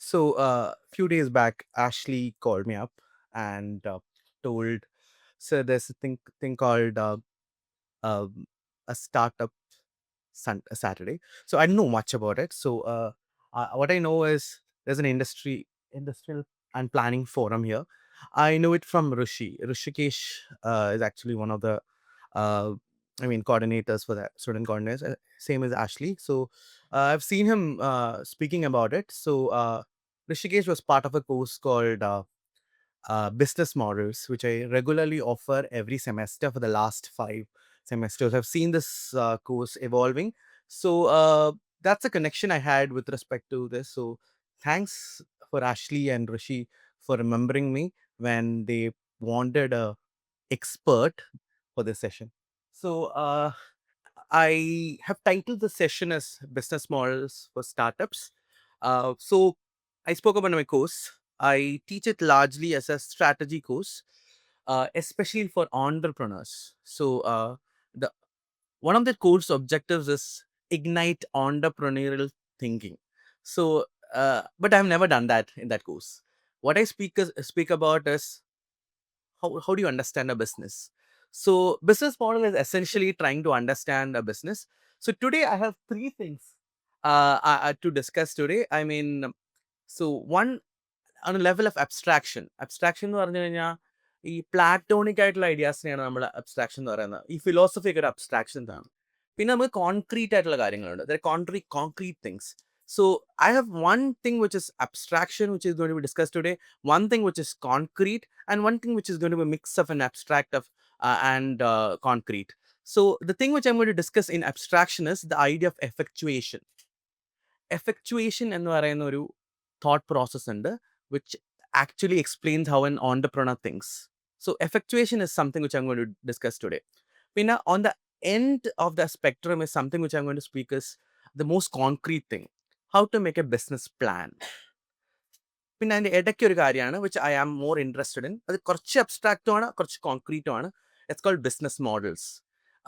So, few days back, Ashley called me up and told, so there's a thing called um, a startup Saturday. So I don't know much about it. So what I know is there's an industrial and planning forum here. I know it from Rishi. Rishikesh is actually one of the uh, coordinators for that, student coordinators. Same as Ashley. So I've seen him speaking about it. So Rishikesh was part of a course called business models, which I regularly offer every semester for the last 5 semesters. I've seen this course evolving. So that's a connection I had with respect to this. So thanks for Ashley and Rishi for remembering me when they wanted a expert for this session. So I have titled the session as Business Models for Startups. So I spoke about my course. I teach it largely as a strategy course, especially for entrepreneurs. So the one of the course objectives is ignite entrepreneurial thinking. So, but I've never done that in that course. What I speak about is how do you understand a business. So business model is essentially trying to understand a business. So today I have three things to discuss today. So one, on a level of abstraction എന്ന് പറഞ്ഞു കഴിഞ്ഞാൽ ഈ Platonic ആയിട്ടുള്ള ഐഡിയാസിനെയാണ് നമ്മൾ abstraction എന്ന് പറയുന്നത്. ഈ philosophy ഒക്കെ ഒരു അബ്സ്ട്രാക്ഷൻസ് ആണ്. പിന്നെ നമുക്ക് കോൺക്രീറ്റ് ആയിട്ടുള്ള കാര്യങ്ങളുണ്ട്, concrete things. So I have one thing which is abstraction, which is going to be discussed today, one thing which is concrete, and one thing which is going to be a mix of an abstract of and concrete. So the thing which I'm going to discuss in abstraction is the idea of effectuation. Effectuation എന്ന് പറയുന്ന ഒരു thought process ഉണ്ട്, which actually explains how an entrepreneur thinks. So effectuation is something which I'm going to discuss today. Pinna on the end of the spectrum is something which I'm going to speak is the most concrete thing, how to make a business plan. പിന്നെ അതിൻ്റെ ഇടയ്ക്ക് ഒരു കാര്യമാണ് which I am more interested in. അത് കുറച്ച് അബ്സ്ട്രാക്റ്റും ആണ്, കുറച്ച് കോൺക്രീറ്റും ആണ്. It's called business models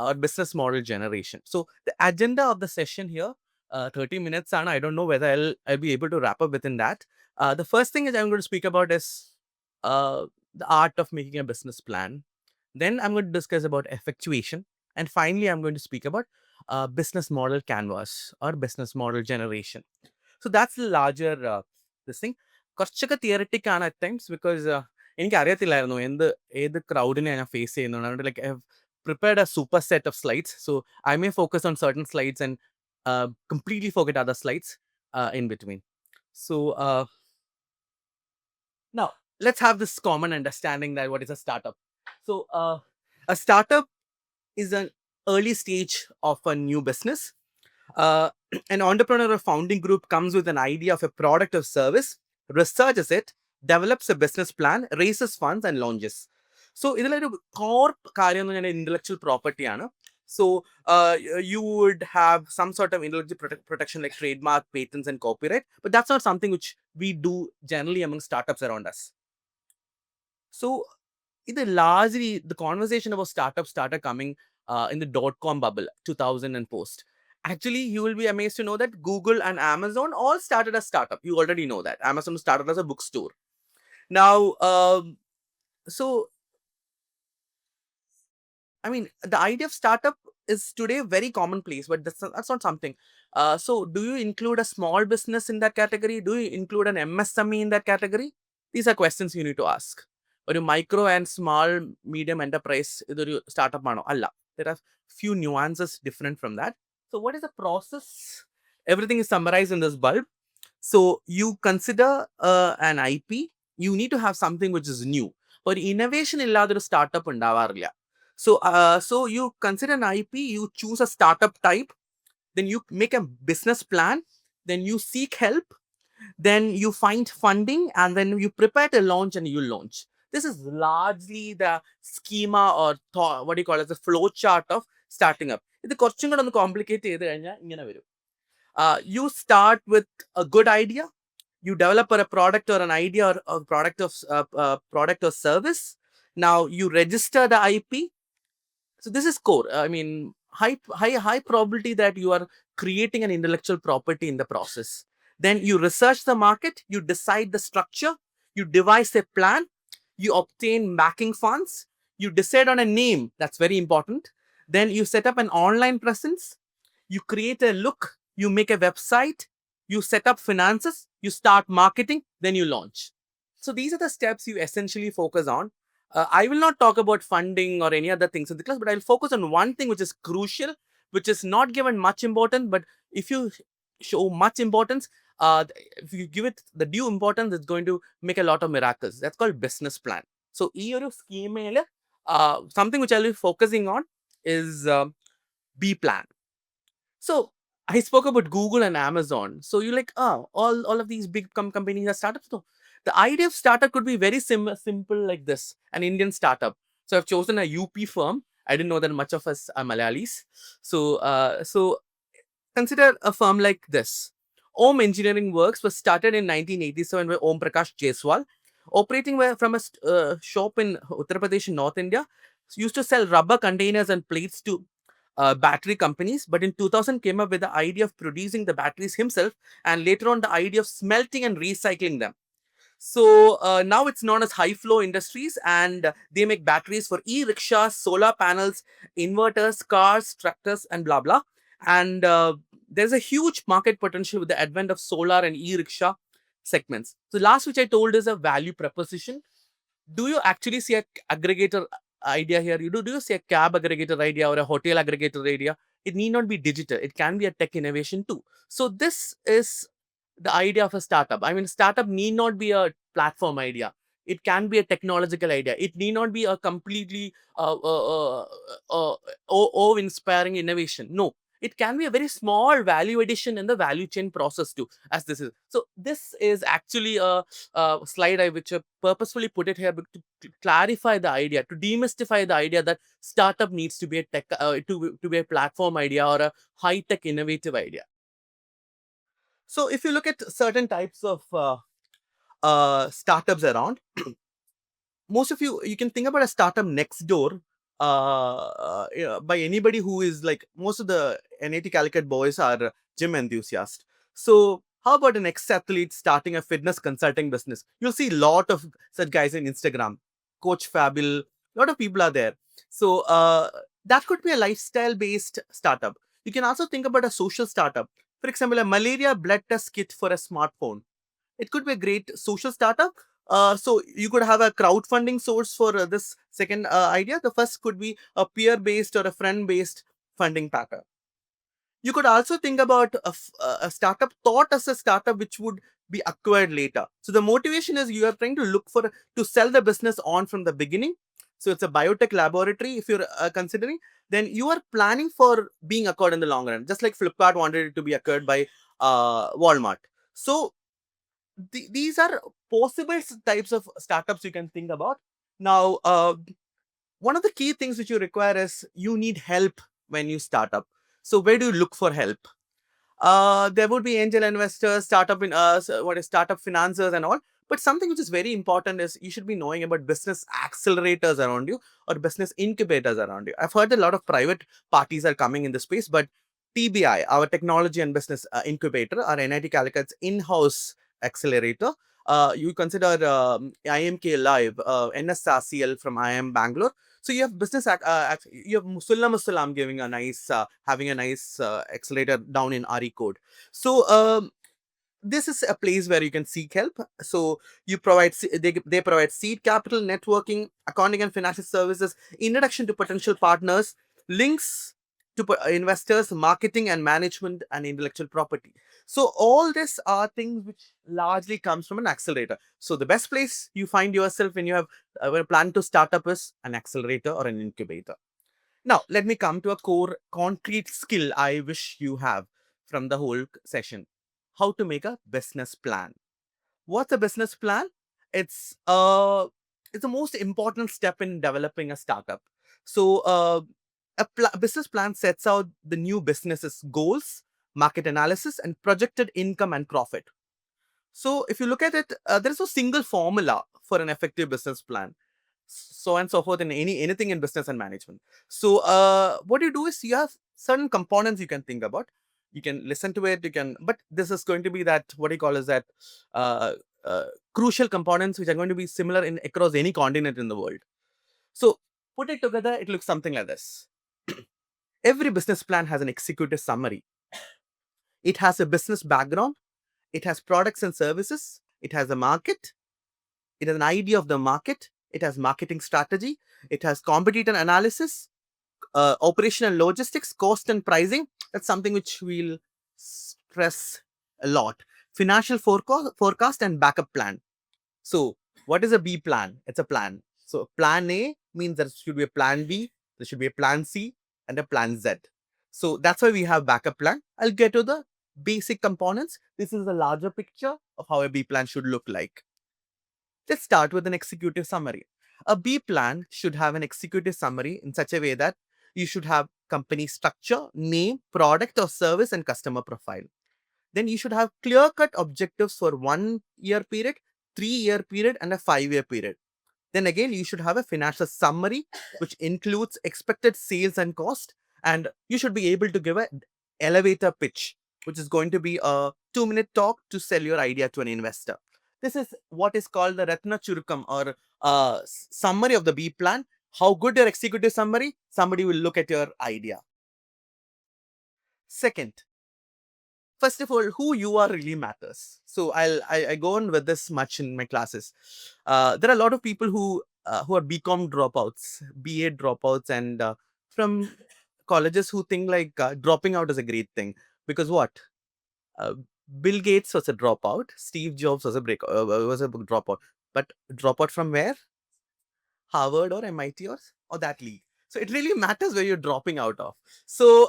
or business model generation. So the agenda of the session here, 30 minutes ആണ്. I don't know whether I'll be able to wrap up within that. The first thing is I'm going to speak about is uh, the art of making a business plan. Then I'm going to discuss about effectuation. And finally, I'm going to speak about business model canvas or business model generation. So that's the larger this thing. കുറച്ചൊക്കെ theoretic ആണ് at times because എനിക്ക് അറിയത്തില്ലായിരുന്നു ഏത് ക്രൗഡിനെ ഞാൻ face ചെയ്യുന്നുണ്ട്. അതുകൊണ്ട് like I have prepared A super set of slides. So I may focus on certain slides and completely forget other slides in between. So now let's have this common understanding that what is a startup. So a startup is an early stage of a new business. An entrepreneur or founding group comes with an idea of a product or service, researches it, develops a business plan, raises funds, and launches. So, ഇതിലൊരു core കാര്യം എന്ന് പറഞ്ഞാൽ intellectual property ആണ്. So, you would have some sort of intellectual protection like trademark, patents, and copyright, but that's not something which we do generally among startups around us. So, largely the conversation about startups started coming in the dot-com bubble, 2000 and post. Actually, you will be amazed to know that Google and Amazon all started as startup. You already know that. Amazon started as a bookstore. Now, so the idea of startup is today very commonplace, but that's not something. So, do you include a small business in that category? Do you include an MSME in that category? These are questions you need to ask. ഒരു micro and small medium enterprise ഇതൊരു startup ആണോ? അല്ല. There are few nuances different from that. So what is the process? Everything is summarized in this bulb. So you consider an IP. You need to have something which is new. ഒരു innovation ഇല്ലാതൊരു startup ഉണ്ടാവാറില്ല. So you consider an IP, you choose a startup type, then you make a business plan, then you seek help, then you find funding, and then you prepare to launch and you launch. This is largely the schema or what do you call it, the flow chart of starting up. ഇത് കുറച്ചും കൂടെ ഒന്ന് complicate ചെയ്ത് കഴിഞ്ഞാൽ ഇങ്ങനെ വരും. You start with a good idea, you develop a product or an idea or a product or service. Now you register the IP. So this is core. High probability that you are creating an intellectual property in the process. Then you research the market, you decide the structure, you devise a plan, you obtain backing funds, you decide on a name, that's very important. Then you set up an online presence, you create a look, you make a website, you set up finances, you start marketing, then you launch. So these are the steps you essentially focus on. I will not talk about funding or any other things in the class, but I'll focus on one thing which is crucial, which is not given much importance, but if you show much importance, if you give it the due importance, it's going to make a lot of miracles. That's called business plan. So ഈ ഒരു സ്കീമയിൽ something which I'll be focusing on is B plan. So I spoke about Google and Amazon. So you're like, oh, all of these big companies are startups. No, the idea of startup could be very simple like this: an Indian startup. So I've chosen a UP firm. I didn't know that much of us are Malayalis. So consider a firm like this. Om Engineering Works was started in 1987 by Om Prakash Jaiswal, operating from a shop in Uttar Pradesh in North India. Used to sell rubber containers and plates to battery companies, but in 2000 came up with the idea of producing the batteries himself, and later on the idea of smelting and recycling them. So now it's known as High Flow Industries, and they make batteries for e-rickshaws, solar panels, inverters, cars, tractors, and blah blah. And there's a huge market potential with the advent of solar and e-rickshaw segments. So last, which I told, is a value proposition. Do you actually see a aggregator idea here? Do you see a cab aggregator idea or a hotel aggregator idea? It need not be digital. It can be a tech innovation too. So this is the idea of a startup. I mean, startup need not be a platform idea. It can be a technological idea. It need not be a completely inspiring innovation. No, it can be a very small value addition in the value chain process too, as this is. So this is actually a slide which I purposefully put it here to clarify the idea, to demystify the idea that startup needs to be a tech, to be a platform idea or a high tech innovative idea. So if you look at certain types of startups around, most of you can think about a startup next door by anybody who is like, most of the NIT Calicut boys are gym enthusiasts. So how about an ex-athlete starting a fitness consulting business? You'll see a lot of such guys in Instagram. Coach Fabil, a lot of people are there. So that could be a lifestyle-based startup. You can also think about a social startup. For example, a malaria blood test kit for a smartphone. It could be a great social startup. So you could have a crowdfunding source for this second idea. The first could be a peer-based or a friend-based funding pattern. You could also think about a startup thought as a startup which would be acquired later. So the motivation is you are trying to look for to sell the business on from the beginning. So it's a biotech laboratory. If you're considering, then you are planning for being acquired in the long run, just like Flipkart wanted it to be acquired by Walmart. So these are possible types of startups you can think about. Now, one of the key things which you require is you need help when you start up. So where do you look for help? There would be angel investors, startup financiers and all. But something which is very important is you should be knowing about business accelerators around you or business incubators around you. I've heard a lot of private parties are coming in the space, but TBI, our technology and business incubator, our NIT Calicut's in-house accelerator. You consider IMK Live, NSRCL from IIM Bangalore. So you have you have Musulla Musulam giving a nice, having a nice accelerator down in RE code. So this is a place where you can seek help. So you provide, they provide seed capital, networking, accounting and financial services, introduction to potential partners, links to investors, marketing and management, and intellectual property. So all this are things which largely comes from an accelerator. So the best place you find yourself when you have a plan to start up is an accelerator or an incubator. Now, let me come to a core concrete skill I wish you have from the whole session: how to make a business plan. What's a business plan? It's it's the most important step in developing a startup. So a business plan sets out the new business's goals, market analysis, and projected income and profit. So if you look at it, there's no single formula for an effective business plan, so on and so forth in anything in business and management. So what you do is you have certain components you can think about. You can listen to it, you can, but this is going to be that, what do you call is that, uh, uh, crucial components which are going to be similar in across any continent in the world. So put it together, it looks something like this. Every business plan has an executive summary. It has a business background, it has products and services, it has a market, it has an idea of the market, it has marketing strategy, it has competitor analysis, operational logistics, cost and pricing. That's something which we'll stress a lot. Financial forecast and backup plan. So, what is a B plan? It's a plan. So, plan A means there should be a plan B, there should be a plan C, and a plan Z. So, that's why we have backup plan. I'll get to the basic components. This is the larger picture of how a B plan should look like. Let's start with an executive summary. A B plan should have an executive summary in such a way that you should have company structure, name, product or service, and customer profile. Then you should have clear cut objectives for 1 year period, 3 year period, and a 5 year period. Then again, you should have a financial summary which includes expected sales and cost, and you should be able to give a elevator pitch, which is going to be a 2 minute talk to sell your idea to an investor. This is what is called the Ratna Churukam, or summary of the B plan. How good your executive summary, somebody will look at your idea. Second, first of all, who you are really matters. So I go on with this much in my classes. There are a lot of people who are BCom dropouts, BA dropouts, and from colleges who think like dropping out is a great thing, because what? Uh, Bill Gates was a dropout. Steve Jobs was a dropout. But dropout from where? Harvard or MIT or that league. So it really matters where you're dropping out of. So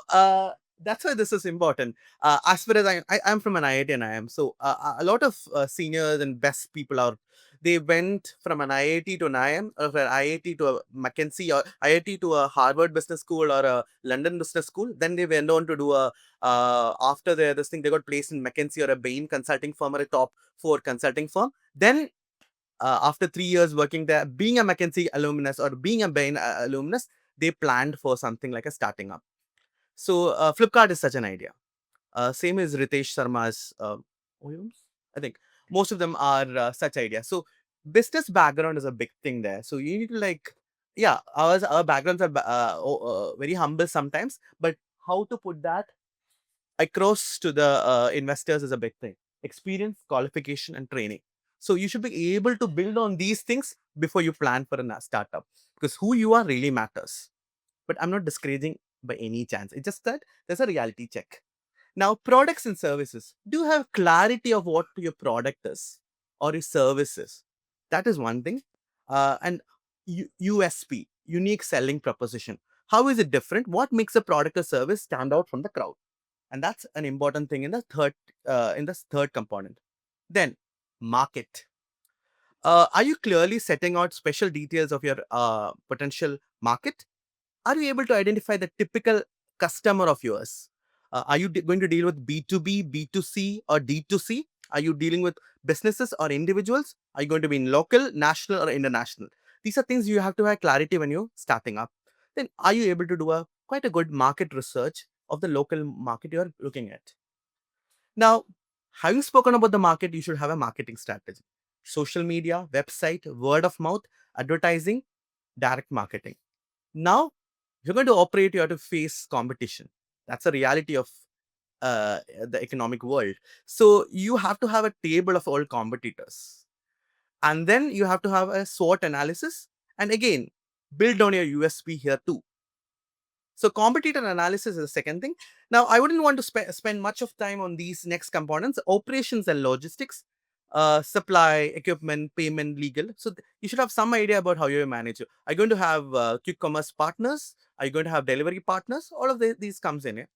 that's why this is important. As far as I'm from an IIT and IIM, so a lot of seniors and best people are. They went from an IIT to an IIM, or from an IIT to a McKinsey, or IIT to a Harvard Business School or a London Business School. Then they went on to do a after this thing, they got placed in McKinsey or a Bain consulting firm or a top 4 consulting firm. Then after 3 years working there, being a McKinsey alumnus or being a Bain alumnus, they planned for something like a starting up. So Flipkart is such an idea. Same as Ritesh Sharma's OEMs. I think most of them are such ideas. So business background is a big thing there. So you need to like, yeah, our backgrounds are very humble sometimes, but how to put that across to the investors is a big thing. Experience, qualification, and training. So you should be able to build on these things before you plan for a startup, because who you are really matters. But I'm not discouraging by any chance. It's just that there's a reality check. Now, products and services. Do you have clarity of what your product is or your service is? That is one thing. And USP, unique selling proposition. How is it different? What makes a product or service stand out from the crowd? And that's an important thing in this third component. Then market. Are you clearly setting out special details of your potential market? Are you able to identify the typical customer of yours? Are you going to deal with B2B, B2C, or D2C? Are you dealing with businesses or individuals? Are you going to be in local, national, or international? These are things you have to have clarity when you're starting up. Then are you able to do a quite a good market research of the local market you're looking at? Now, having spoken about the market, you should have a marketing strategy. Social media, website, word of mouth, advertising, direct marketing. Now, you're going to operate, you have to face competition. That's a reality of the economic world. So you have to have a table of all competitors. And then you have to have a SWOT analysis. And again, build on your USP here too. So competitor analysis is the second thing. Now, I wouldn't want to spend much of time on these next components: operations and logistics, supply, equipment, payment, legal. So you should have some idea about how you manage it. Are you going to have quick commerce partners? Are you going to have delivery partners? All of these comes in here.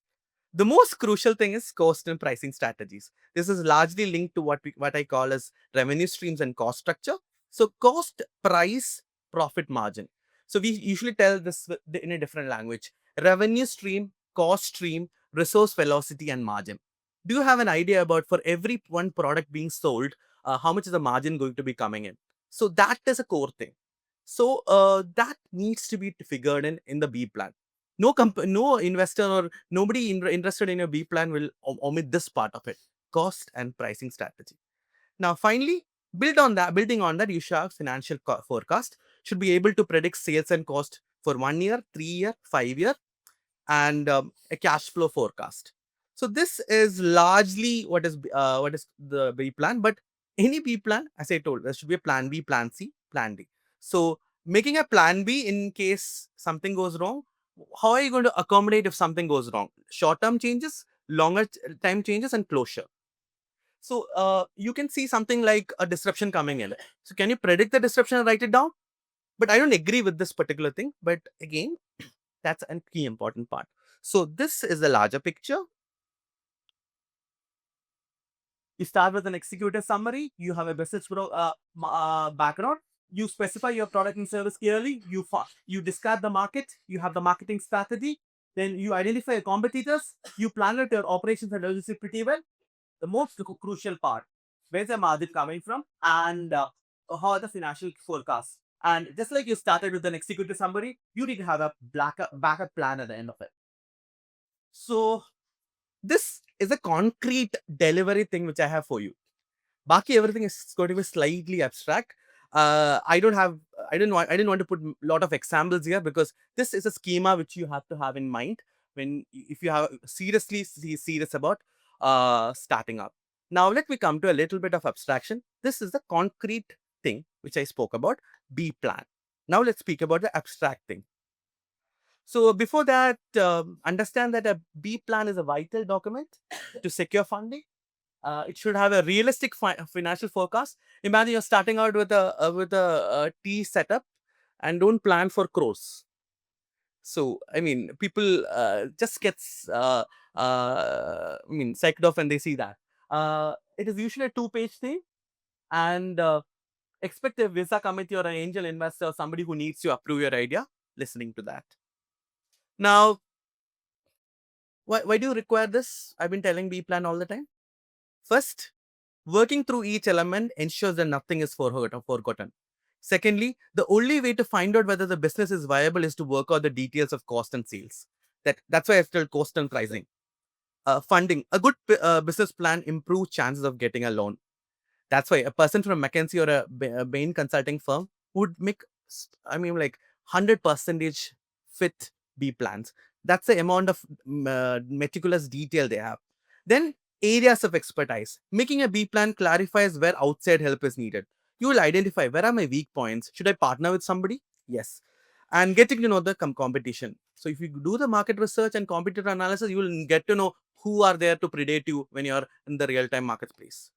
The most crucial thing is cost and pricing strategies. This is largely linked to what I call as revenue streams and cost structure. So cost, price, profit margin. So we usually tell this in a different language: revenue stream, cost stream, resource velocity, and margin. Do you have an idea about, for every one product being sold, how much is the margin going to be coming in? So that is a core thing. So that needs to be figured in the B plan. No investor or nobody interested in your B plan will omit this part of it: cost and pricing strategy. Now, finally, building on that, you should have financial forecast. Should be able to predict sales and cost for 1 year, 3 year, 5 year, and a cash flow forecast. So this is largely what is the B plan. But any B plan, as I told, there should be a plan B, plan C, plan D. So making a plan B in case something goes wrong. How are you going to accommodate if something goes wrong? Short term changes, longer time changes, and closure. So you can see something like a disruption coming in. So can you predict the disruption and write it down? But I don't agree with this particular thing. But again, that's a key important part. So this is the larger picture. You start with an executive summary. You have a business background. You specify your product and service clearly. You describe the market. You have the marketing strategy. Then you identify your competitors. You plan out your operations and logistics pretty well. The most crucial part: where's the margin coming from, and how are the financial forecasts. And just like you started with an executive summary, you need to have a backup plan at the end of it. So this is a concrete delivery thing which I have for you. Baki everything is going to be slightly abstract. I don't have, I didn't want to put a lot of examples here because this is a schema which you have to have in mind when, if you have serious about starting up. Now let me come to a little bit of abstraction. This is the concrete thing which I spoke about, B plan. Now let's speak about the abstract thing. So before that, understand that a B plan is a vital document to secure funding. It should have a realistic financial forecast. Imagine you're starting out with a T setup and don't plan for crores. So I mean, people just gets psyched off when they see that. It is usually a two-page thing, and expect a visa committee or an angel investor or somebody who needs to approve your idea listening to that. Now, why do you require this? I've been telling B plan all the time. First, working through each element ensures that nothing is forgotten. Secondly, the only way to find out whether the business is viable is to work out the details of cost and sales. That's why I still cost and pricing. Funding. A good business plan improves chances of getting a loan. That's why a person from McKinsey or a Bain consulting firm would make, like 100% fit B plans. That's the amount of meticulous detail they have. Then areas of expertise. Making a B plan clarifies where outside help is needed. You will identify where are my weak points. Should I partner with somebody? Yes. And getting to know the competition. So if you do the market research and competitor analysis, you will get to know who are there to predate you when you're in the real-time marketplace.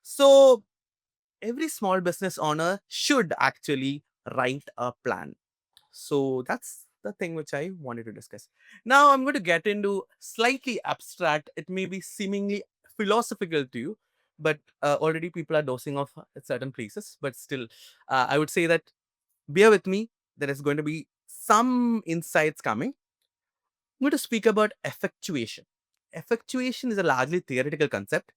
So every small business owner should actually write a plan. So that's the thing which I wanted to discuss. Now I'm going to get into slightly abstract. It may be seemingly philosophical to you, but already people are dosing off at certain places. But still, I would say that bear with me. There is going to be some insights coming. I'm going to speak about effectuation. Effectuation is a largely theoretical concept,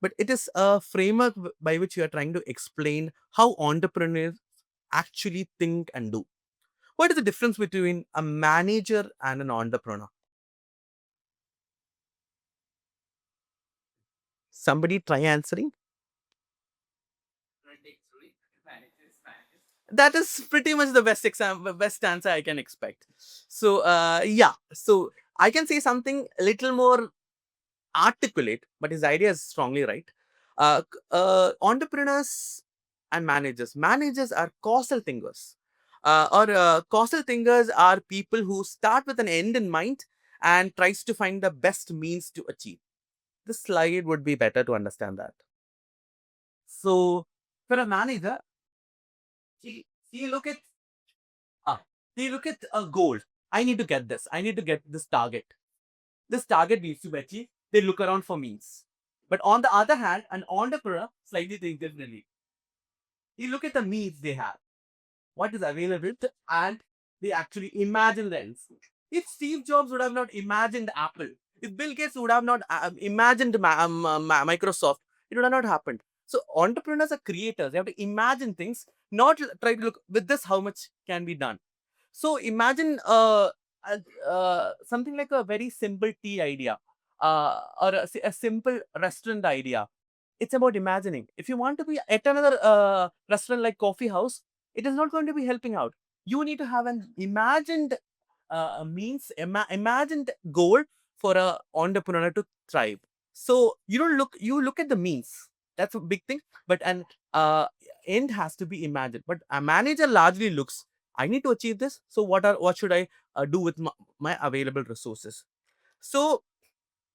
but it is a framework by which you are trying to explain how entrepreneurs actually think and do. What is the difference between a manager and an entrepreneur? Somebody try answering. That is pretty much the best best answer I can expect. So yeah, so I can say something a little more articulate, but his idea is strongly right. Entrepreneurs and managers. Managers are causal thinkers. Or causal thinkers are people who start with an end in mind and tries to find the best means to achieve. This slide would be better to understand that. So, for a manager, he look at ah, he look at a goal. I need to get this. I need to get this target. This target needs to be achieved. They look around for means. But on the other hand, an entrepreneur slightly thinks differently. You look at the needs they have, what is available, and they actually imagine the ends. If Steve Jobs would have not imagined Apple, if Bill Gates would have not imagined Microsoft, it would have not happened. So entrepreneurs are creators. They have to imagine things, not try to look with this how much can be done. So imagine something like a very simple tea idea, or a simple restaurant idea. It's about imagining. If you want to be at another restaurant like coffee house, it is not going to be helping out. You need to have an imagined imagined goal for a entrepreneur to thrive. So you don't look, you look at the means. That's a big thing. But an end has to be imagined. But a manager largely looks, I need to achieve this. So what should I do with my available resources? So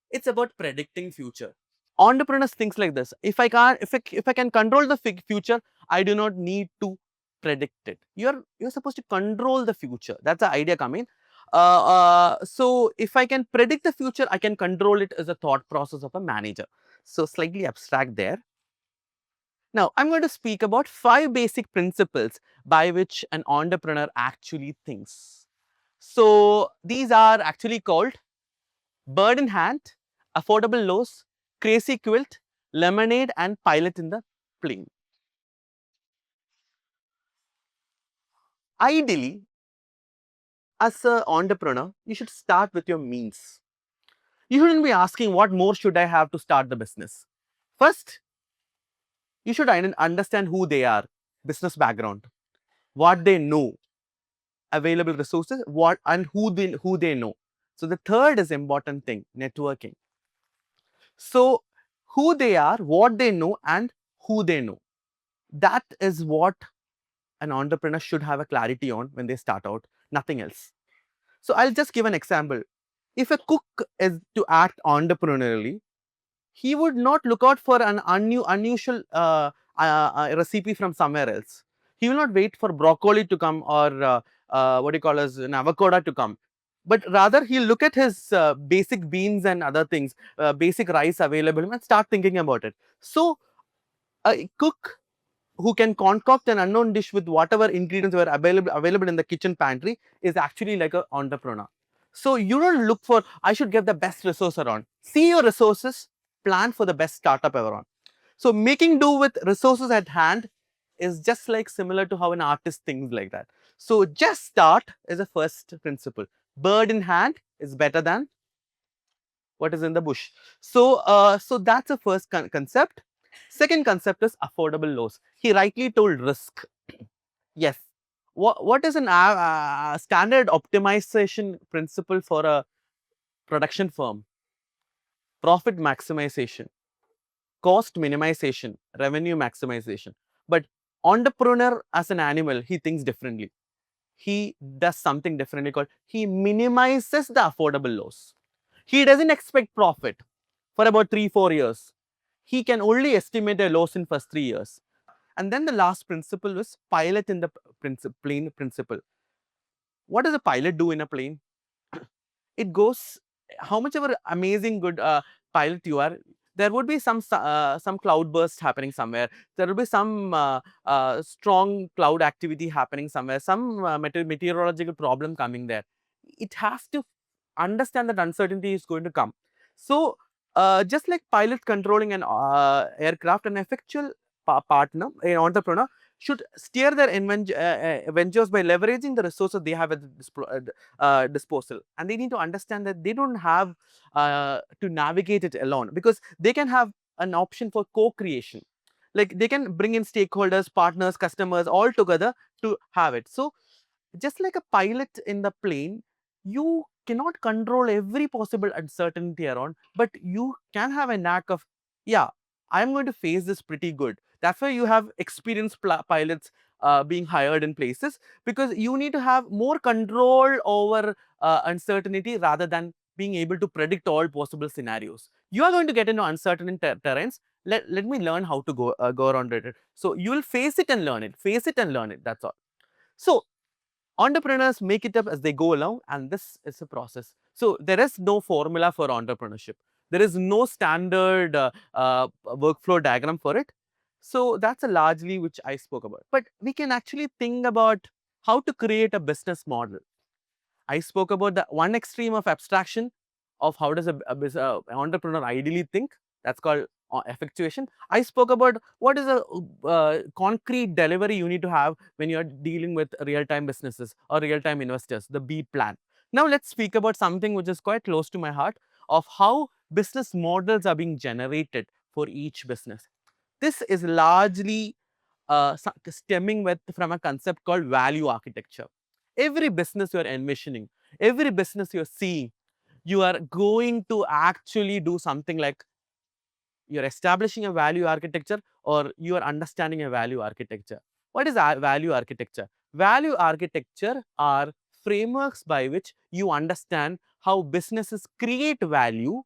it's about predicting future. Entrepreneurs thinks like this: if I can't, if I can control the future, I do not need to predict it. You're supposed to control the future. That's the idea coming. So if I can predict the future, I can control it as a thought process of a manager. So slightly abstract there. Now I'm going to speak about 5 basic principles by which an entrepreneur actually thinks. So these are actually called bird in hand, affordable lows, crazy quilt, lemonade, and pilot in the plane. Ideally, as an entrepreneur, you should start with your means. You shouldn't be asking what more should I have to start the business. First, you should understand who they are, business background, what they know, available resources, what and who they know. So the third is important thing, networking. So who they are, what they know, and who they know. That is what an entrepreneur should have a clarity on when they start out, nothing else. So I'll just give an example. If a cook is to act entrepreneurially, he would not look out for an unusual recipe from somewhere else. He will not wait for broccoli to come, or what do you call as an avocado to come. But rather he'll look at his basic beans and other things, basic rice available, and start thinking about it. So a cook who can concoct an unknown dish with whatever ingredients were available in the kitchen pantry is actually like an entrepreneur. So you don't look for, I should get the best resource around. See your resources, plan for the best startup ever on. So making do with resources at hand is just like similar to how an artist thinks like that. So just start is a first principle. Bird in hand is better than what is in the bush. So so that's the first concept. Second concept is affordable loss. He rightly told risk. Yes. What is an standard optimization principle for a production firm? Profit maximization, cost minimization, revenue maximization. But entrepreneur as an animal, he thinks differently. He does something differently called, he minimizes the affordable loss. He doesn't expect profit for about 3-4 years. He can only estimate a loss in first 3 years. And then the last principle was pilot in the plane principle. What does a pilot do in a plane? It goes, how much ever amazing good pilot you are, there would be some cloud burst happening somewhere. There will be some strong cloud activity happening somewhere, some meteorological problem coming there. It has to understand that uncertainty is going to come. So just like pilot controlling an aircraft, an effectual partner, an entrepreneur should steer their ventures by leveraging the resources they have at disposal. And they need to understand that they don't have to navigate it alone, because they can have an option for co-creation. Like they can bring in stakeholders, partners, customers all together to have it. So just like a pilot in the plane, you cannot control every possible uncertainty around, but you can have a knack of, yeah, I'm going to face this pretty good. That's why you have experienced pilots being hired in places, because you need to have more control over uncertainty rather than being able to predict all possible scenarios. You are going to get into uncertain terrains. Let me learn how to go around it. So you will face it and learn it, face it and learn it. That's all. So entrepreneurs make it up as they go along, and this is a process. So there is no formula for entrepreneurship. There is no standard workflow diagram for it. So that's a largely which I spoke about. But we can actually think about how to create a business model. I spoke about the one extreme of abstraction of how does an entrepreneur ideally think. That's called effectuation. I spoke about what is a concrete delivery you need to have when you're dealing with real-time businesses or real-time investors, the B plan. Now let's speak about something which is quite close to my heart, of how business models are being generated for each business. This is largely stemming from a concept called value architecture. Every business you're envisioning, every business you're seeing, you are going to actually do something like you're establishing a value architecture or you are understanding a value architecture. What is value architecture? Value architecture are frameworks by which you understand how businesses create value,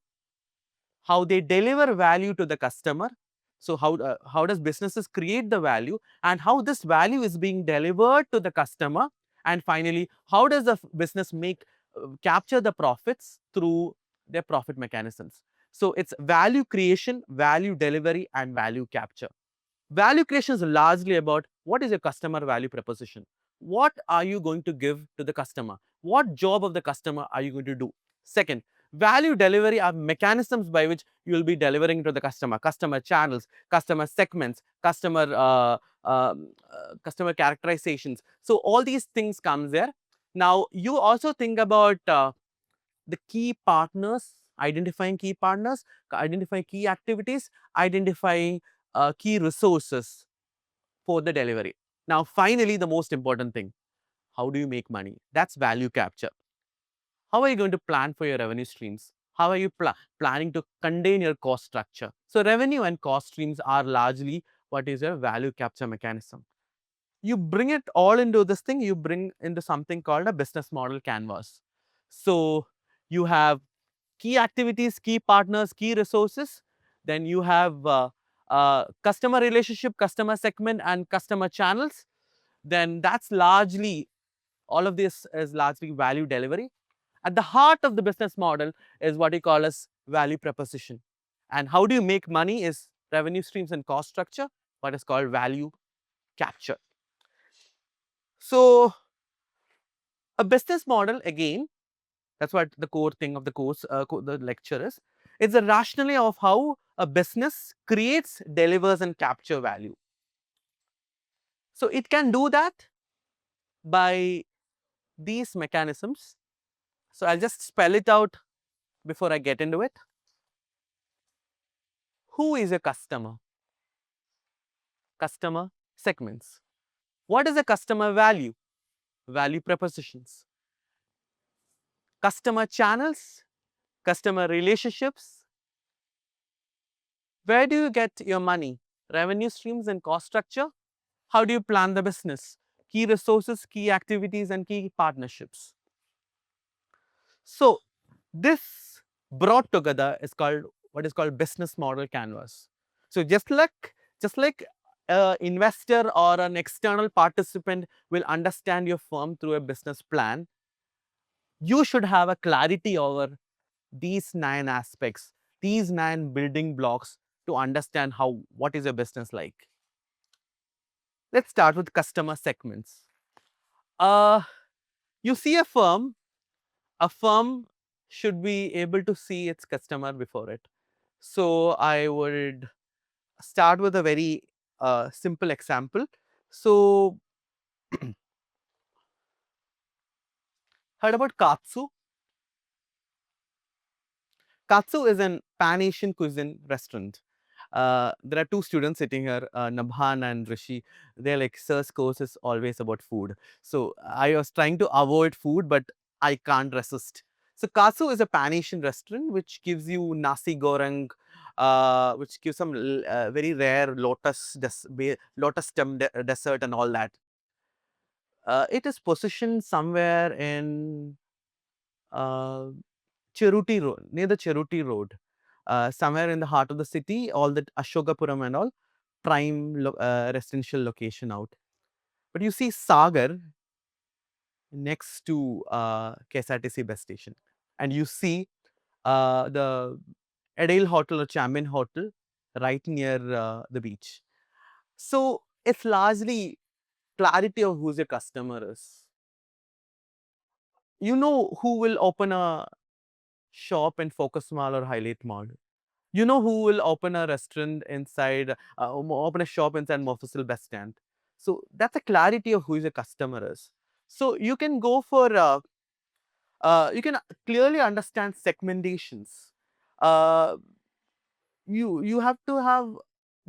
how they deliver value to the customer. So how does businesses create the value, and how this value is being delivered to the customer, and finally how does the business make capture the profits through their profit mechanisms. So it's value creation, value delivery, and value capture. Value creation is largely about what is your customer value proposition? What are you going to give to the customer? What job of the customer are you going to do? Second, value delivery are mechanisms by which you will be delivering to the customer, customer channels, customer segments, customer characterizations. So all these things comes there. Now you also think about the key partners, identifying key activities, identifying key resources for the delivery. Now, finally, the most important thing, how do you make money? That's value capture. How are you going to plan for your revenue streams? How are you planning to contain your cost structure? So, revenue and cost streams are largely what is your value capture mechanism. You bring it all into this thing, you bring into something called a business model canvas. So, you have key activities, key partners, key resources. Then you have customer relationship, customer segment, and customer channels. Then that's largely, all of this is largely value delivery. At the heart of the business model is what you call as value proposition. And how do you make money is revenue streams and cost structure, what is called value capture. So a business model, again, that's what the core thing of the course, the lecture is. It's a rationale of how a business creates, delivers, and capture value. So it can do that by these mechanisms. So I'll just spell it out before I get into it. Who is a customer? Customer segments. What is a customer value? Value propositions. Customer channels, customer relationships. Where do you get your money? Revenue streams and cost structure. How do you plan the business? Key resources, key activities, and key partnerships. So this brought together is called what is called business model canvas. So just like an investor or an external participant will understand your firm through a business plan, you should have a clarity over these 9 aspects, these 9 building blocks to understand how what is your business like. Let's start with customer segments. Uh, you see a firm should be able to see its customer before it. So I would start with a very simple example. So heard about Katsu? Katsu is an Pan-Asian cuisine restaurant. There are two students sitting here, Nabhan and Rishi. They're like, sir's course is always about food. So I was trying to avoid food, but I can't resist. So Katsu is a Pan-Asian restaurant which gives you nasi goreng, which gives some very rare lotus stem dessert and all that. It is positioned somewhere in uh, Cheruti Road, near the Cheruti Road, somewhere in the heart of the city, all that Ashokapuram and all, prime residential location out. But you see Sagar next to KSRTC bus station, and you see the Edale Hotel or Champion Hotel right near the beach. So it's largely clarity of who's your customer is. You know who will open a shop in Focus Mall or Highlight Mall. You know who will open a restaurant inside, open a shop inside Mofussil bus stand. So that's a clarity of who your customer is. So you can go for You can clearly understand segmentations. Uh, you have to have,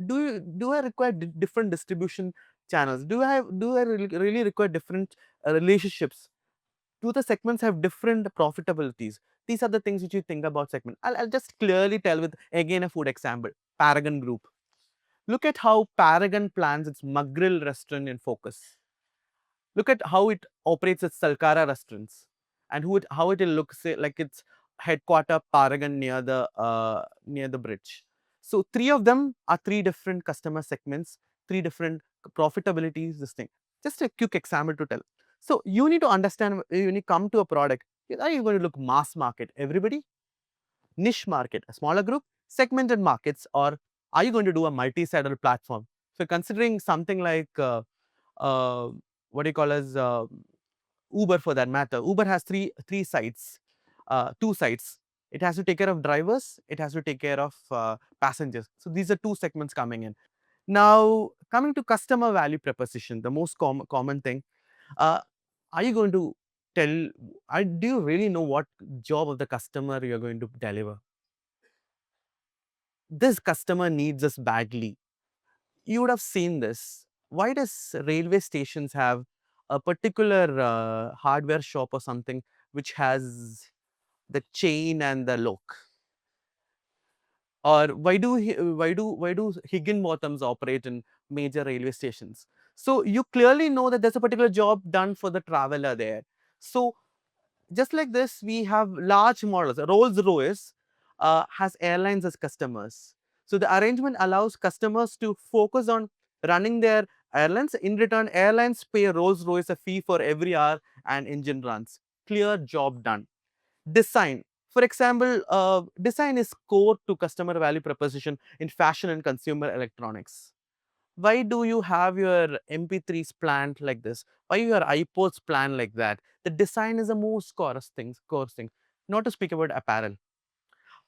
do I require different distribution channels? Do I really require different relationships? Do the segments have different profitabilities? These are the things which you think about segment. I'll just clearly tell with again a food example. Paragon Group. Look at how Paragon plans its McGrill restaurant in focus. Look at how it operates its Salkara restaurants, and how it will look, say, like its headquarter Paragon near the bridge. So three of them are three different customer segments, three different profitabilities. This thing. Just a quick example to tell. So you need to understand when you come to a product, are you going to look mass market, everybody, niche market, a smaller group, segmented markets, or are you going to do a multi-sided platform? So considering something like uh, what do you call as Uber, for that matter. Uber has three sites, two sites. It has to take care of drivers. It has to take care of passengers. So these are two segments coming in. Now coming to customer value proposition, the most common thing. Uh, are you going to tell? Do you really know what job of the customer you're going to deliver? This customer needs us badly. You would have seen this. Why does railway stations have a particular hardware shop or something which has the chain and the lock? Or why do Higginbothams operate in major railway stations? So you clearly know that there's a particular job done for the traveler there. So just like this, we have large models. Rolls-Royce has airlines as customers. So the arrangement allows customers to focus on running their airlines. In return, airlines pay Rolls-Royce a fee for every hour an engine runs. Clear job done. Design. For example, design is core to customer value proposition in fashion and consumer electronics. Why do you have your MP3s planned like this? Why your iPods planned like that? The design is the most core thing. Not to speak about apparel.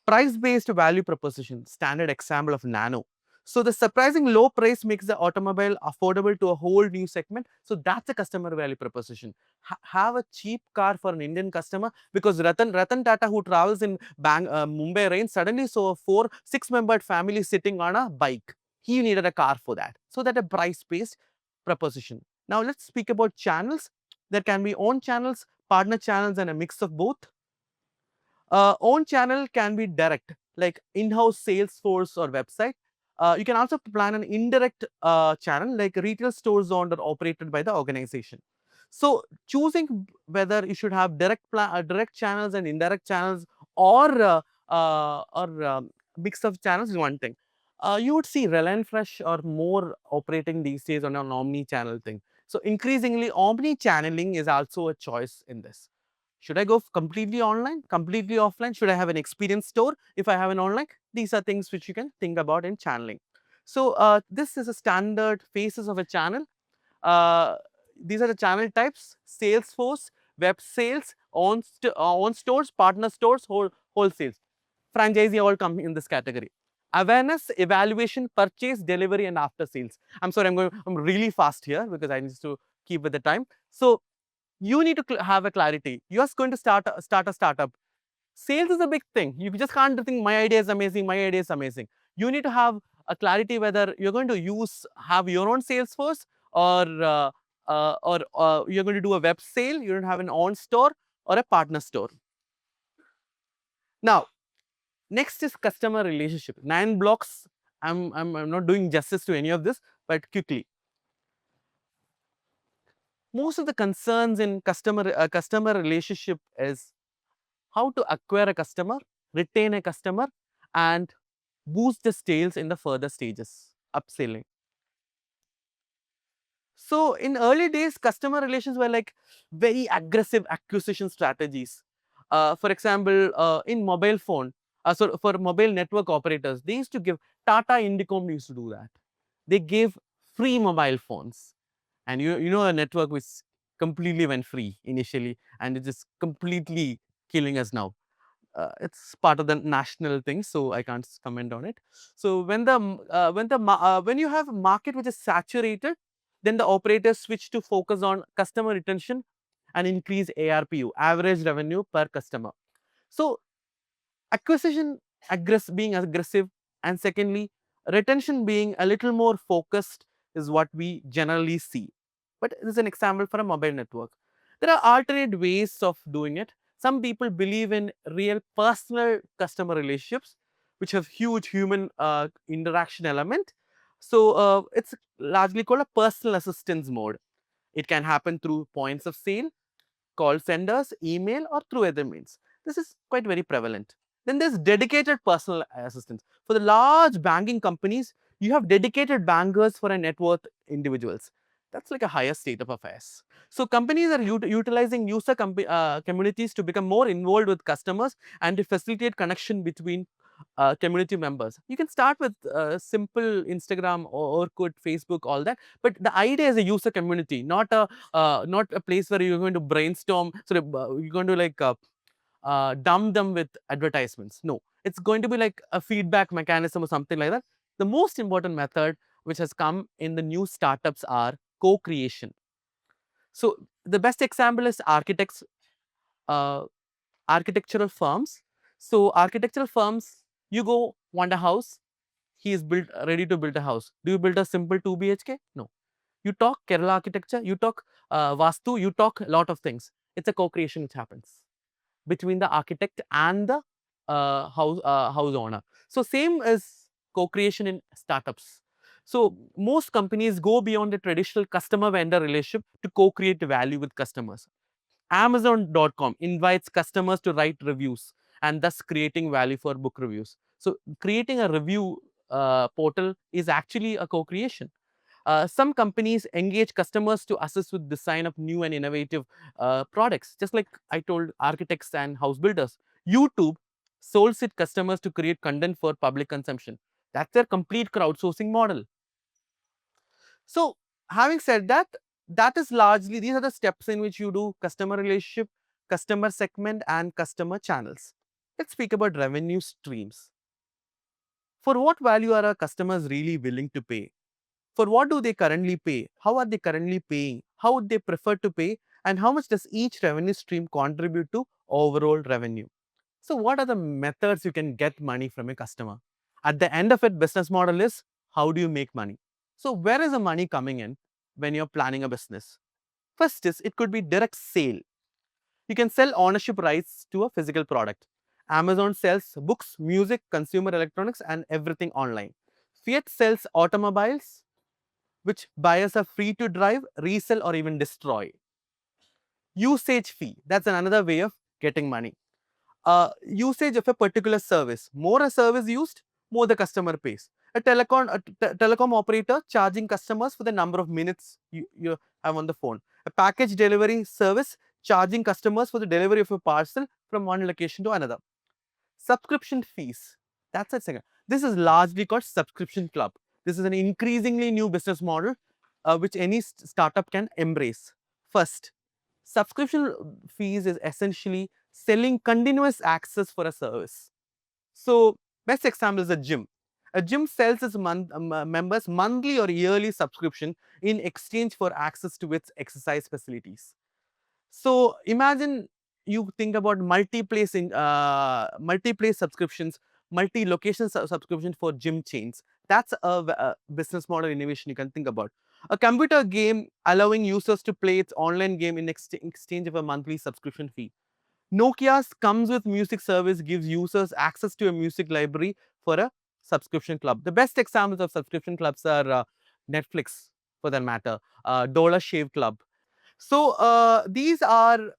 Price-based value proposition, standard example of Nano. So the surprising low price makes the automobile affordable to a whole new segment. So that's a customer value proposition. Have a cheap car for an Indian customer, because Ratan Tata, who travels in Mumbai rain, suddenly saw a 6 membered family sitting on a bike. He needed a car for that. So that a price-based proposition. Now let's speak about channels. There can be own channels, partner channels, and a mix of both. Own channel can be direct, like in-house sales force or website. You can also plan an indirect channel, like retail stores owned or operated by the organization. So choosing whether you should have direct channels and indirect channels, or mix of channels is one thing. You would see Reliance Fresh or more operating these days on an omni-channel thing. So increasingly, omni-channeling is also a choice in this. Should I go completely online, completely offline? Should I have an experience store if I have an online? These are things which you can think about in channeling. So this is a standard phases of a channel. Uh, these are the channel types: sales force, web sales, own stores, partner stores, wholesales. Franchisee all come in this category. Awareness, evaluation, purchase, delivery, and after sales. I'm sorry, I'm really fast here because I need to keep with the time. So you need to have a clarity. You are going to start a startup. Sales is a big thing. You just can't think my idea is amazing, my idea is amazing. You need to have a clarity whether you're going to have your own sales force, or you're going to do a web sale. You don't have an own store or a partner store. Now, next is customer relationship. 9 blocks. I'm not doing justice to any of this, but quickly. Most of the concerns in customer relationship is how to acquire a customer, retain a customer, and boost the sales in the further stages, upselling. So in early days, customer relations were like very aggressive acquisition strategies. For example, in mobile phone, so for mobile network operators, they used to give, Tata Indicom used to do that. They gave free mobile phones, and you know a network which completely went free initially, and it is completely killing us now. It's part of the national thing, so I can't comment on it. So when you have a market which is saturated, then the operators switch to focus on customer retention and increase ARPU, average revenue per customer. So acquisition being aggressive, and secondly, retention being a little more focused is what we generally see. But this is an example for a mobile network. There are alternate ways of doing it. Some people believe in real personal customer relationships, which have huge human interaction element. So it's largely called a personal assistance mode. It can happen through points of sale, call centers, email, or through other means. This is quite very prevalent. Then there's dedicated personal assistance. For the large banking companies, you have dedicated bankers for a net worth individuals. That's like a higher state of affairs. So companies are utilizing user communities to become more involved with customers and to facilitate connection between community members. You can start with simple Instagram or Orkut, Facebook, all that. But the idea is a user community, not a place where you're going to brainstorm. Sort of, you're going to like dumb them with advertisements. No, it's going to be like a feedback mechanism or something like that. The most important method which has come in the new startups are co-creation. So the best example is uh, architectural firms. So architectural firms, you go want a house, he is ready to build a house. Do you build a simple 2 BHK? No. You talk Kerala architecture, you talk Vastu, you talk a lot of things. It's a co-creation which happens between the architect and the house owner. So same as co-creation in startups. So most companies go beyond the traditional customer vendor relationship to co-create value with customers. Amazon.com invites customers to write reviews and thus creating value for book reviews. So creating a review portal is actually a co-creation. Some companies engage customers to assist with design of new and innovative products, just like I told architects and house builders. YouTube solicits its customers to create content for public consumption. That's their complete crowdsourcing model. So, having said that, that is largely, these are the steps in which you do customer relationship, customer segment, and customer channels. Let's speak about revenue streams. For what value are our customers really willing to pay? For what do they currently pay? How are they currently paying? How would they prefer to pay? And how much does each revenue stream contribute to overall revenue? So, what are the methods you can get money from a customer? At the end of it, business model is how do you make money? So, where is the money coming in when you're planning a business? First is it could be direct sale. You can sell ownership rights to a physical product. Amazon sells books, music, consumer electronics, and everything online. Fiat sells automobiles, which buyers are free to drive, resell, or even destroy. Usage fee, that's another way of getting money. Usage of a particular service. More a service used, more the customer pays. A telecom operator charging customers for the number of minutes you have on the phone. A package delivery service charging customers for the delivery of a parcel from one location to another. Subscription fees. That's a second. This is largely called subscription club. This is an increasingly new business model which any startup can embrace. First, subscription fees is essentially selling continuous access for a service. So, best example is a gym. A gym sells its members monthly or yearly subscription in exchange for access to its exercise facilities. So imagine you think about multi-place subscriptions, multi-location subscription for gym chains. That's a business model innovation you can think about. A computer game allowing users to play its online game in exchange of a monthly subscription fee. Nokia's comes with music service gives users access to a music library for a subscription club. The best examples of subscription clubs are Netflix, for that matter, Dollar Shave Club. So these are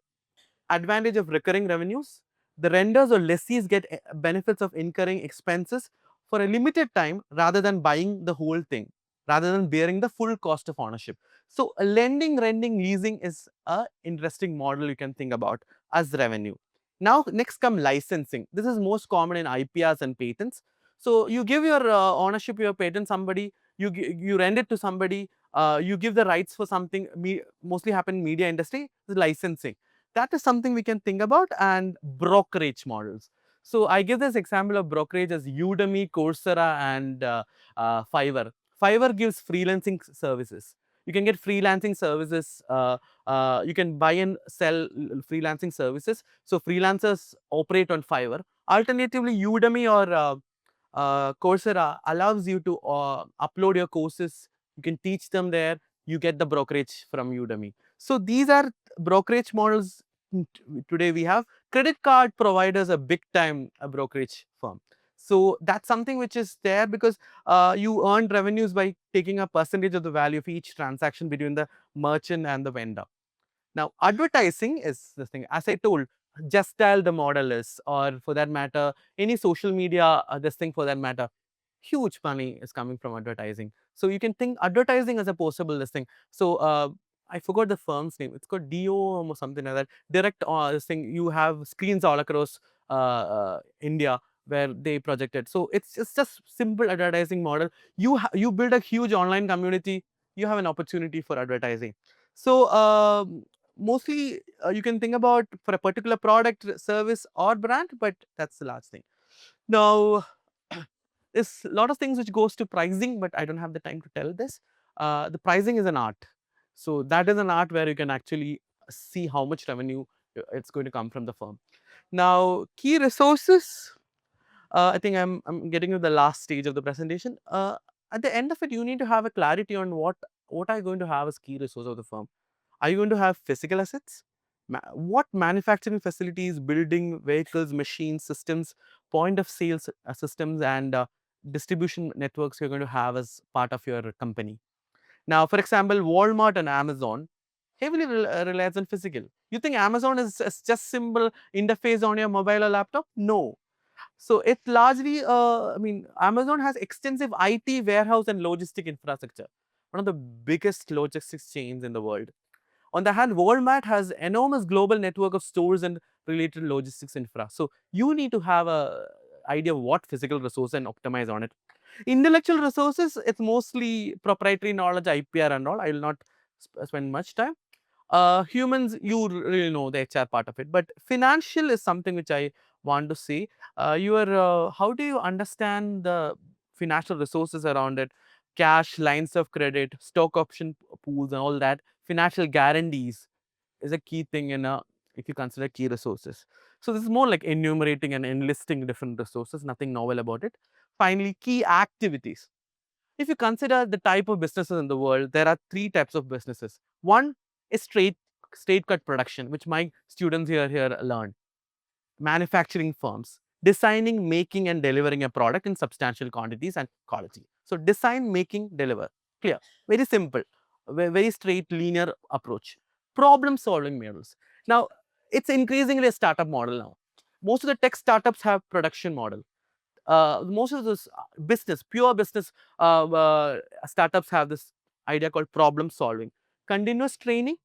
advantage of recurring revenues. The renters or lessees get benefits of incurring expenses for a limited time rather than buying the whole thing, rather than bearing the full cost of ownership. So lending, renting, leasing is a interesting model you can think about as revenue. Now next come licensing. This is most common in IPRs and patents. So you give your ownership, your patent somebody, you rent it to somebody, you give the rights for something, mostly happen in media industry, the licensing. That is something we can think about, and brokerage models. So I give this example of brokerage as Udemy, Coursera, and Fiverr. Fiverr gives freelancing services. You can get freelancing services. You can buy and sell freelancing services. So freelancers operate on Fiverr. Alternatively, Udemy or Coursera allows you to upload your courses. You can teach them there. You get the brokerage from Udemy. So these are brokerage models. Today we have credit card providers, a big time brokerage firm. So that's something which is there because you earn revenues by taking a percentage of the value of each transaction between the merchant and the vendor. Now, advertising is this thing, as I told, just dial the model is, or for that matter, any social media, this thing for that matter, huge money is coming from advertising. So you can think advertising as a possible this thing. So I forgot the firm's name. It's called DOM or something like that. Direct this thing. You have screens all across India where they project it. So it's just simple advertising model. You build a huge online community. You have an opportunity for advertising. So mostly you can think about for a particular product, service, or brand, but that's the last thing. Now, there's a lot of things which goes to pricing, but I don't have the time to tell this. The pricing is an art. So that is an art where you can actually see how much revenue it's going to come from the firm. Now, key resources. I think I'm getting to the last stage of the presentation. At the end of it, you need to have a clarity on what are you going to have as key resource of the firm. Are you going to have physical assets? What manufacturing facilities, building, vehicles, machines, systems, point of sales systems, and distribution networks you're going to have as part of your company? Now, for example, Walmart and Amazon heavily relies on physical. You think Amazon is just simple interface on your mobile or laptop? No. So it largely, I mean, Amazon has extensive IT warehouse and logistic infrastructure, one of the biggest logistics chains in the world. On the hand, Walmart has enormous global network of stores and related logistics infra. So you need to have a idea of what physical resource and optimize on it. Intellectual resources, it's mostly proprietary knowledge, IPR and all. I will not spend much time. Humans, you really know the HR part of it, but financial is something which I want to say. How do you understand the financial resources around it? Cash, lines of credit, stock option pools, and all that. Financial guarantees is a key thing in a if you consider key resources. So this is more like enumerating and enlisting different resources. Nothing novel about it. Finally, key activities. If you consider the type of businesses in the world, there are three types of businesses. One is straight cut production, which my students here learn. Manufacturing firms, designing, making, and delivering a product in substantial quantities and quality. So design, making, deliver. Clear. Very simple. Very straight, linear approach. Problem solving models. Now, it's increasingly a startup model now. Most of the tech startups have production model. Most of this business, pure business startups have this idea called problem solving. Continuous training,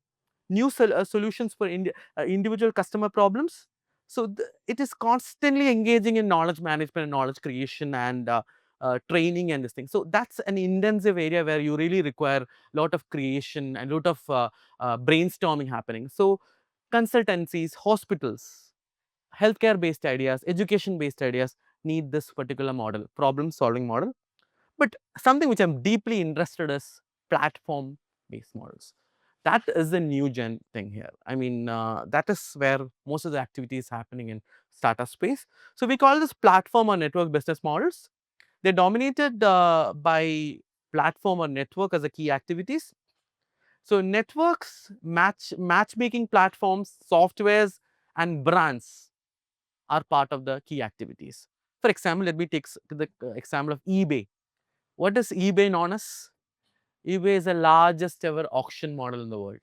new solutions for individual customer problems. So it is constantly engaging in knowledge management and knowledge creation and training and this thing. So that's an intensive area where you really require a lot of creation and a lot of brainstorming happening. So consultancies, hospitals, healthcare based ideas, education based ideas need this particular model, problem solving model. But something which I'm deeply interested is platform based models. That is the new gen thing here. I mean, that is where most of the activity is happening in startup space. So we call this platform or network business models. They're dominated by platform or network as a key activities. So networks, matchmaking platforms, softwares, and brands are part of the key activities. For example, let me take the example of eBay. What is eBay known as? eBay is the largest ever auction model in the world.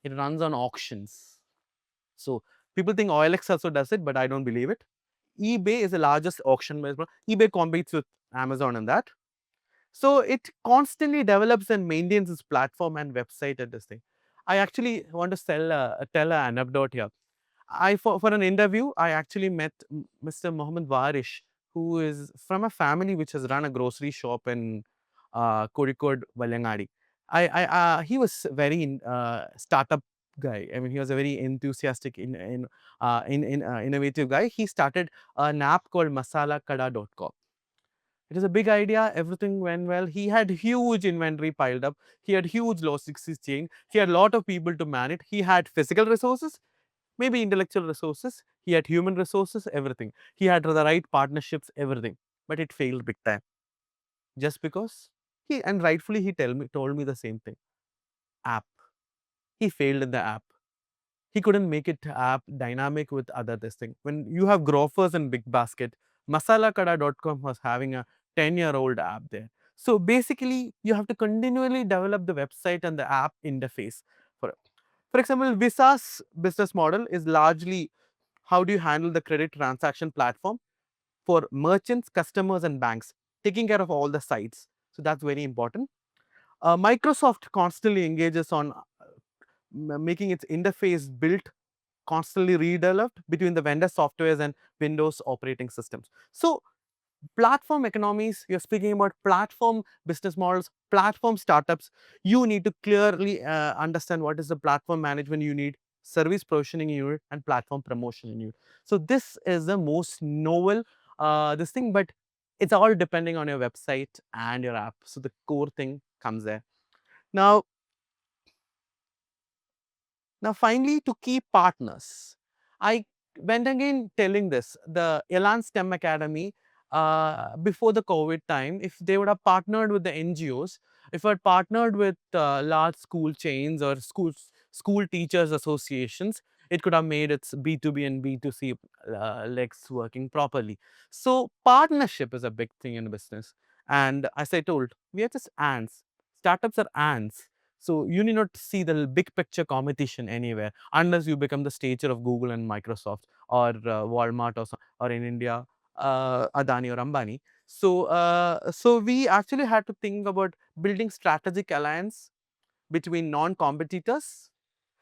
It runs on auctions. So people think OLX also does it, but I don't believe it. eBay is the largest auction model. eBay competes with Amazon in that. So it constantly develops and maintains its platform and website at this thing. I actually want to tell an anecdote here. For an interview, I actually met Mr. Mohammed Varish, who is from a family which has run a grocery shop in Kozhikode, Vallangadi. He was very startup guy. I mean, he was a very enthusiastic, innovative guy. He started an app called masalakada.com. It is a big idea. Everything went well. He had huge inventory piled up. He had huge logistics chain. He had a lot of people to manage. He had physical resources, maybe intellectual resources. He had human resources, everything. He had the right partnerships, everything. But it failed big time. Just because he, and rightfully he told me the same thing. App. He failed in the app. He couldn't make it app dynamic with other this thing. When you have Grofers and Big Basket, masalakada.com was having a 10-year-old app there. So basically, you have to continually develop the website and the app interface. For, for example, Visa's business model is largely how do you handle the credit transaction platform for merchants, customers, and banks, taking care of all the sites. So that's very important. Microsoft constantly engages on making its interface built constantly redeveloped between the vendor softwares and Windows operating systems. So platform economies, you're speaking about platform business models, platform startups, you need to clearly understand what is the platform management you need, service provisioning you need, and platform promotion you need. So this is the most novel this thing, but it's all depending on your website and your app. So the core thing comes there. Now, Now, finally, to key partners, I went again telling this the Elan STEM Academy before the COVID time, if they would have partnered with the NGOs, if it had partnered with large school chains or school teachers associations, it could have made its B2B and B2C legs working properly. So, partnership is a big thing in business. And as I told, we are just ants. Startups are ants. So you need not see the big picture competition anywhere unless you become the stature of Google and Microsoft or Walmart or in India, Adani or Ambani. So we actually had to think about building strategic alliance between non-competitors.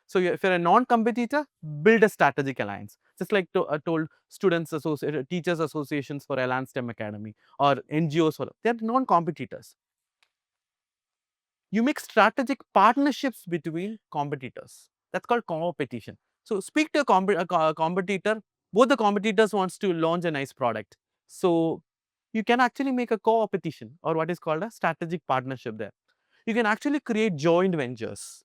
So if you're a non-competitor, build a strategic alliance. Just like told teachers associations for Elan STEM Academy or NGOs for they're non-competitors. You make strategic partnerships between competitors. That's called competition. So speak to a competitor. Both the competitors wants to launch a nice product. So you can actually make a co-opetition or what is called a strategic partnership there. You can actually create joint ventures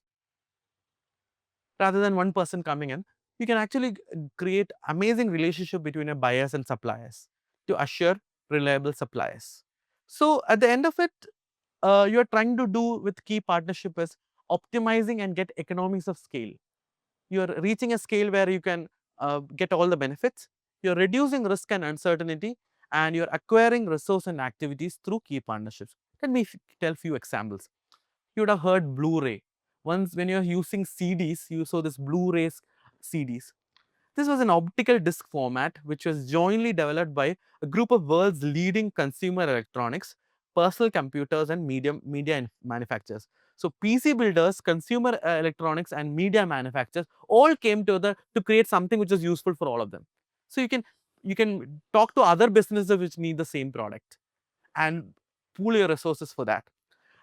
rather than one person coming in. You can actually create amazing relationship between your buyers and suppliers to assure reliable suppliers. So at the end of it, you're trying to do with key partnership is optimizing and get economies of scale. You're reaching a scale where you can get all the benefits. You're reducing risk and uncertainty, and you're acquiring resource and activities through key partnerships. Let me tell few examples. You would have heard Blu-ray. Once when you're using CDs, you saw this Blu-ray CDs. This was an optical disc format which was jointly developed by a group of world's leading consumer electronics, personal computers, and media manufacturers. So PC builders, consumer electronics, and media manufacturers all came together to create something which is useful for all of them. So you can talk to other businesses which need the same product and pool your resources for that.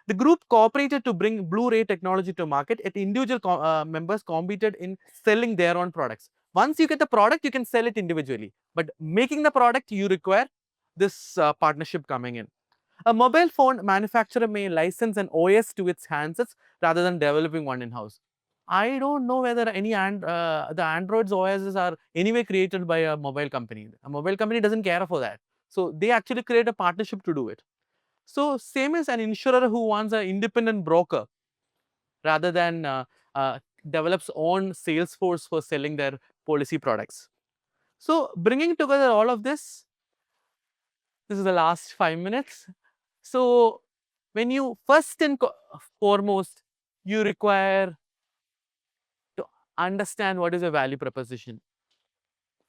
The group cooperated to bring Blu-ray technology to market, and individual members competed in selling their own products. Once you get the product, you can sell it individually. But making the product, you require this partnership coming in. A mobile phone manufacturer may license an OS to its handsets rather than developing one in-house. I don't know whether the Android's OSs are anyway created by a mobile company. A mobile company doesn't care for that. So they actually create a partnership to do it. So same as an insurer who wants an independent broker rather than uh, develops own sales force for selling their policy products. So bringing together all of this, this is the last 5 minutes. So when you first and foremost, you require to understand what is a value proposition.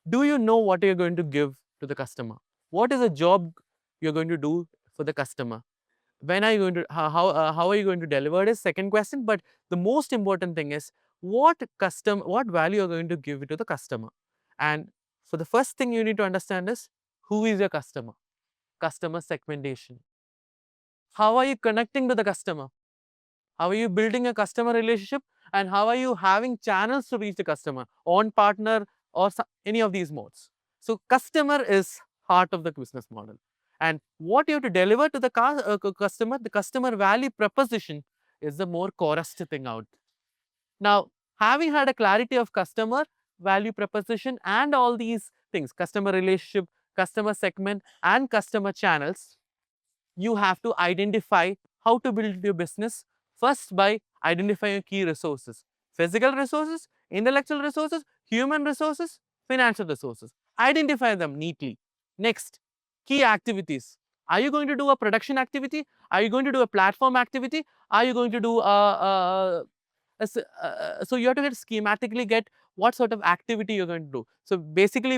Do you know what you're going to give to the customer? What is a job you're going to do for the customer? When are you going to how are you going to deliver it is second question, but the most important thing is what value you're going to give to the customer. And for the first thing you need to understand is who is your customer segmentation. How are you connecting to the customer? How are you building a customer relationship, and how are you having channels to reach the customer on partner or any of these modes? So customer is heart of the business model, And what you have to deliver to the customer, the customer value proposition is the more chorused thing out. Now, having had a clarity of customer value proposition and all these things, customer relationship, customer segment, and customer channels, you have to identify how to build your business first by identifying key resources: physical resources, intellectual resources, human resources, financial resources. Identify them neatly. Next, key activities. Are you going to do a production activity? Are you going to do a platform activity? Are you going to do so you have to schematically get what sort of activity you're going to do. So basically,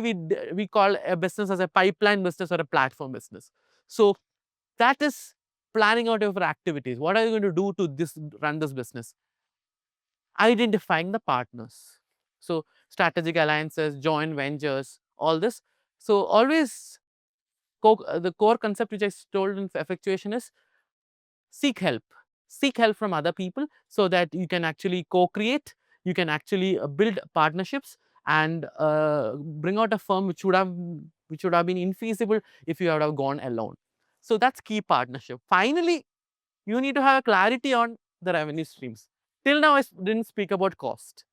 we call a business as a pipeline business or a platform business. So that is planning out your activities. What are you going to do to run this business? Identifying the partners. So strategic alliances, joint ventures, all this. So always the core concept which I told in effectuation is seek help. Seek help from other people so that you can actually co-create, you can actually build partnerships and bring out a firm which would have been infeasible if you had have gone alone. So that's key partnership. Finally, you need to have a clarity on the revenue streams. Till now, I didn't speak about cost.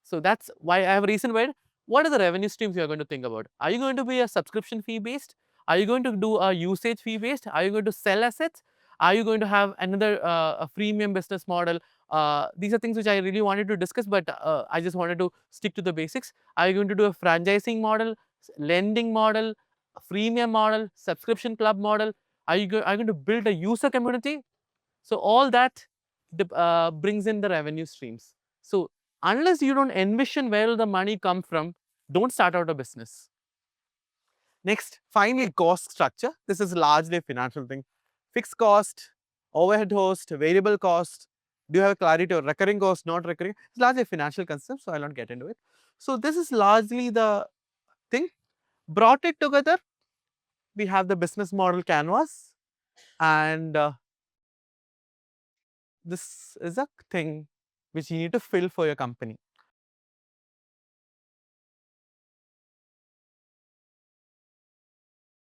So that's why I have reason why. What are the revenue streams you are going to think about? Are you going to be a subscription fee based? Are you going to do a usage fee based? Are you going to sell assets? Are you going to have another a freemium business model? These are things which I really wanted to discuss, but I just wanted to stick to the basics. Are you going to do a franchising model, lending model, a freemium model, subscription club model? Are you going to build a user community? So all that brings in the revenue streams. So unless you don't envision where will the money come from, don't start out a business. Next, finally, cost structure. This is largely a financial thing. Fixed cost, overhead cost, variable cost. Do you have clarity or recurring cost, not recurring? It's largely a financial concept, so I'll not get into it. So this is largely the thing. Brought it together, we have the business model canvas, and this is a thing which you need to fill for your company.